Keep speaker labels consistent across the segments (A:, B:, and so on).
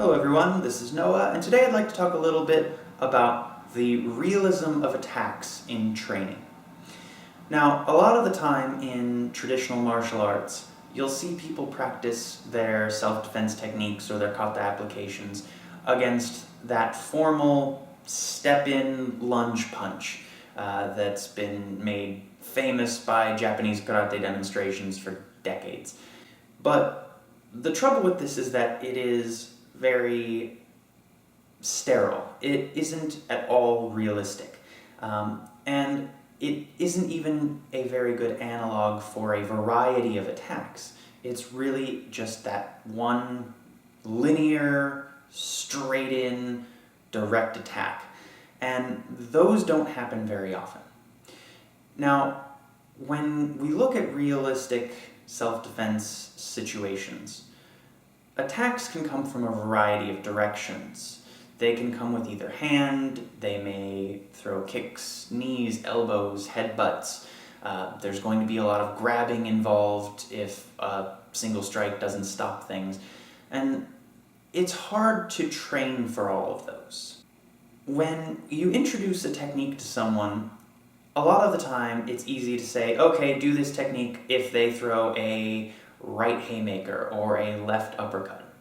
A: Hello everyone, this is Noah, and today I'd like to talk a little bit about the realism of attacks in training. Now, a lot of the time in traditional martial arts, you'll see people practice their self-defense techniques or their kata applications against that formal step-in lunge punch that's been made famous by Japanese karate demonstrations for decades. But the trouble with this is that it is very sterile. It isn't at all realistic. And it isn't even a very good analog for a variety of attacks. It's really just that one linear, straight-in, direct attack. And those don't happen very often. Now, when we look at realistic self-defense situations, attacks can come from a variety of directions. They can come with either hand, they may throw kicks, knees, elbows, headbutts. There's going to be a lot of grabbing involved if a single strike doesn't stop things. And it's hard to train for all of those. When you introduce a technique to someone, a lot of the time it's easy to say, okay, do this technique if they throw a right haymaker or a left uppercut.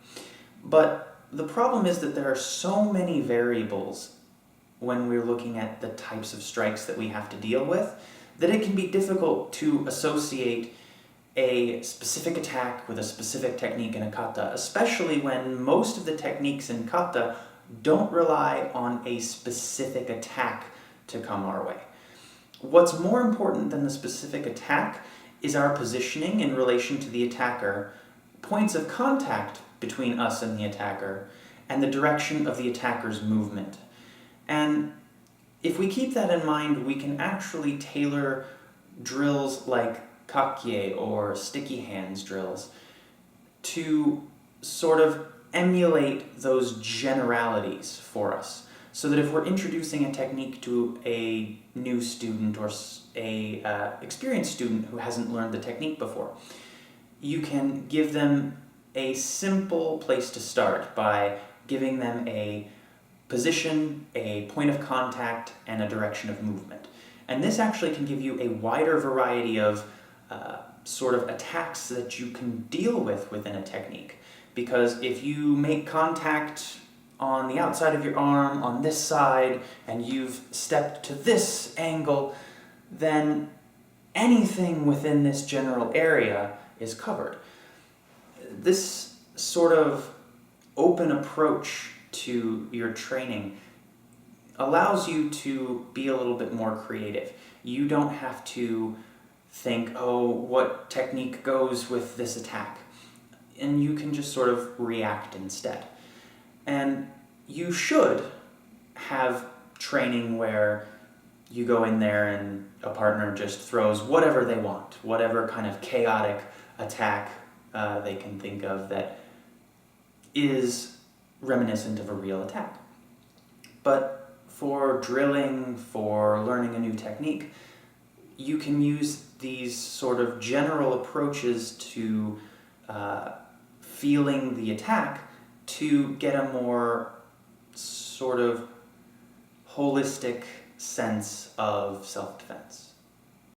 A: But the problem is that there are so many variables when we're looking at the types of strikes that we have to deal with that it can be difficult to associate a specific attack with a specific technique in a kata, especially when most of the techniques in kata don't rely on a specific attack to come our way. What's more important than the specific attack is our positioning in relation to the attacker, points of contact between us and the attacker, and the direction of the attacker's movement. And if we keep that in mind, we can actually tailor drills like kakye or sticky hands drills to sort of emulate those generalities for us, so that if we're introducing a technique to a new student or a experienced student who hasn't learned the technique before, you can give them a simple place to start by giving them a position, a point of contact, and a direction of movement. And this actually can give you a wider variety of sort of attacks that you can deal with within a technique. Because if you make contact on the outside of your arm, on this side, and you've stepped to this angle, then anything within this general area is covered. This sort of open approach to your training allows you to be a little bit more creative. You don't have to think, oh, what technique goes with this attack? And you can just sort of react instead. And you should have training where you go in there and a partner just throws whatever they want, whatever kind of chaotic attack they can think of that is reminiscent of a real attack. But for drilling, for learning a new technique, you can use these sort of general approaches to feeling the attack to get a more sort of holistic sense of self-defense.